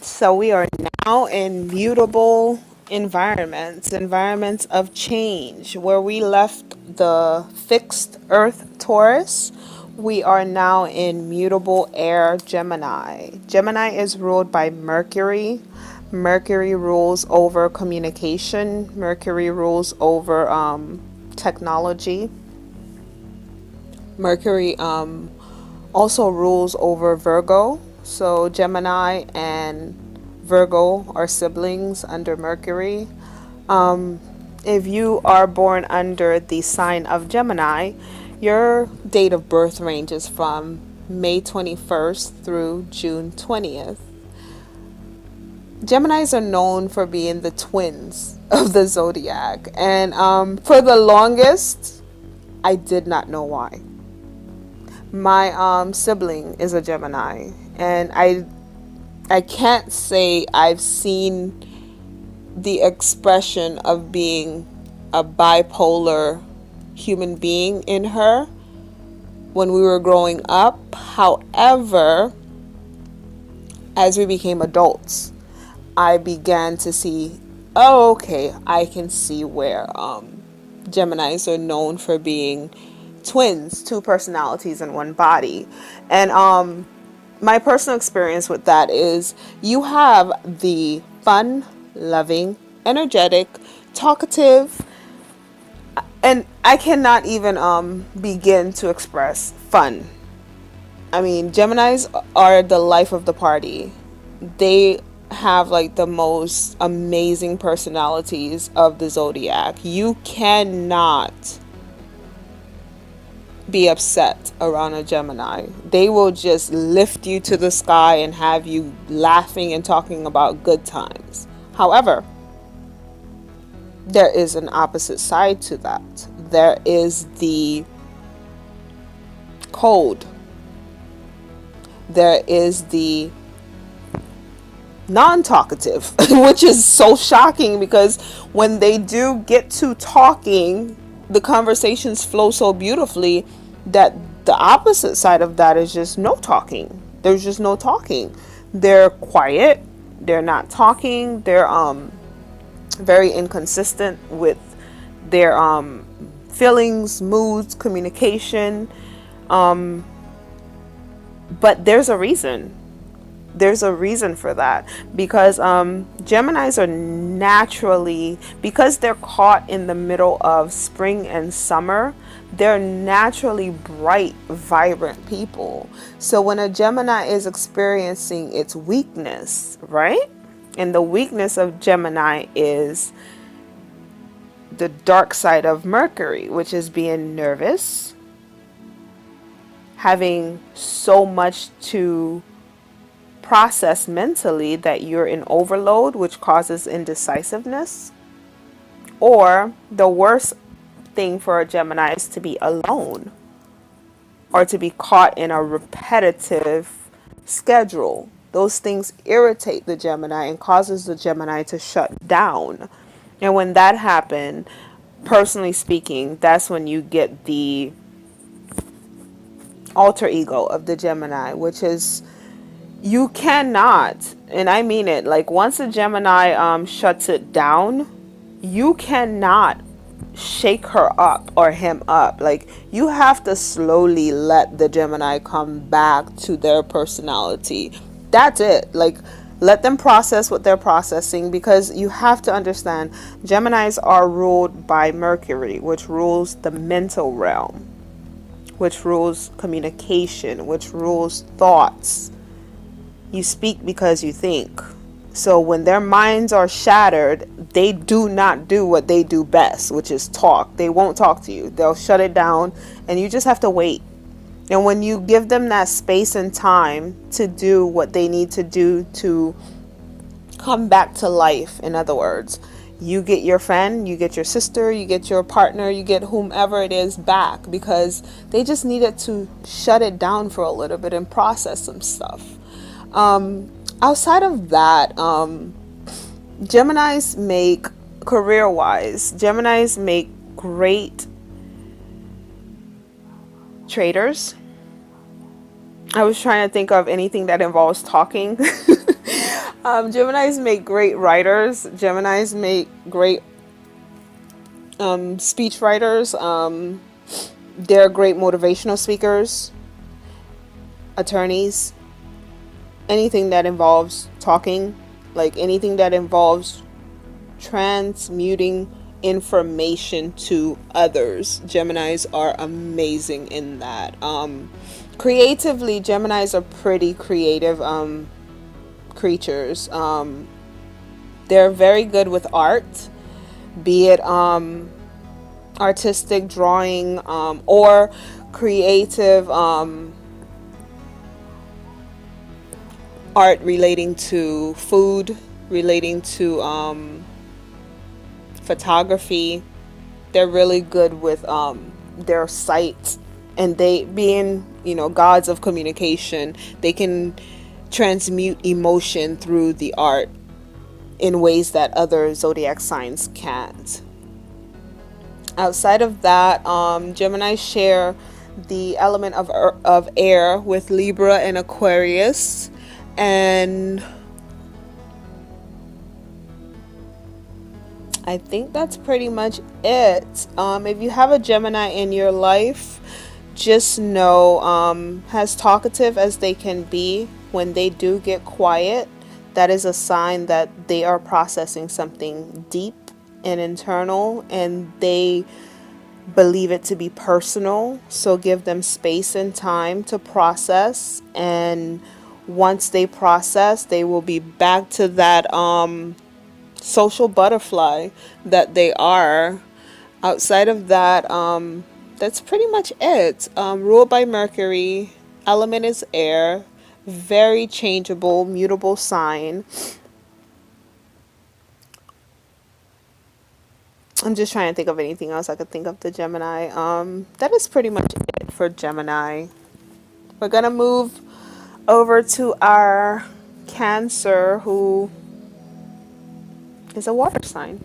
So we are now in mutable environments of change. Where we left the fixed Earth Taurus, we are now in mutable air Gemini. Gemini is ruled by Mercury. Mercury rules over communication. Mercury rules over technology. Mercury also rules over Virgo. So Gemini and Virgo are siblings under Mercury. If you are born under the sign of Gemini, your date of birth ranges from May 21st through June 20th. Geminis are known for being the twins of the zodiac, and for the longest, I did not know why. My sibling is a Gemini, and I can't say I've seen the expression of being a bipolar human being in her when we were growing up. However, as we became adults, I began to see, oh, okay, I can see where Geminis are known for being twins, two personalities in one body. And my personal experience with that is you have the fun, loving, energetic, talkative, and I cannot even begin to express fun. I mean, Geminis are the life of the party. They have like the most amazing personalities of the zodiac. You cannot be upset around a Gemini. They will just lift you to the sky and have you laughing and talking about good times. However, there is an opposite side to that. There is the cold. There is the non-talkative, which is so shocking because when they do get to talking, the conversations flow so beautifully that the opposite side of that is just no talking. There's just no talking. They're quiet. They're not talking. They're very inconsistent with their feelings, moods, communication. But there's a reason. There's a reason for that, because Geminis are naturally, because they're caught in the middle of spring and summer, they're naturally bright, vibrant people. So when a Gemini is experiencing its weakness, right? And the weakness of Gemini is the dark side of Mercury, which is being nervous, having so much to process mentally that you're in overload, which causes indecisiveness. Or the worst thing for a Gemini is to be alone or to be caught in a repetitive schedule. Those things irritate the Gemini and causes the Gemini to shut down. And when that happens, personally speaking, that's when you get the alter ego of the Gemini, which is, you cannot, and I mean it, like once a Gemini shuts it down, you cannot shake her up or him up. Like, you have to slowly let the Gemini come back to their personality. That's it. Like, let them process what they're processing, because you have to understand Geminis are ruled by Mercury, which rules the mental realm, which rules communication, which rules thoughts. You speak because you think. So when their minds are shattered, they do not do what they do best, which is talk. They won't talk to you. They'll shut it down, and you just have to wait. And when you give them that space and time to do what they need to do to come back to life, in other words, you get your friend, you get your sister, you get your partner, you get whomever it is back, because they just needed to shut it down for a little bit and process some stuff. Outside of that, Geminis make, career-wise, Geminis make great traders. I was trying to think of anything that involves talking. Geminis make great writers. Geminis make great speech writers. They're great motivational speakers, attorneys, anything that involves talking, like anything that involves transmuting information to others. Geminis are amazing in that. Creatively, Geminis are pretty creative creatures. They're very good with art, be it artistic drawing or creative art relating to food, relating to photography. They're really good with their sight, and they being, gods of communication, they can transmute emotion through the art in ways that other zodiac signs can't. Outside of that, Gemini share the element of air with Libra and Aquarius, and I think that's pretty much it. If you have a Gemini in your life, just know, as talkative as they can be, when they do get quiet, that is a sign that they are processing something deep and internal, and they believe it to be personal. So give them space and time to process, and once they process, they will be back to that social butterfly that they are. Outside of that, that's pretty much it. Ruled by Mercury, element is air, very changeable, mutable sign. I'm just trying to think of anything else I could think of the Gemini. That is pretty much it for Gemini. We're gonna move over to our Cancer, who is a water sign.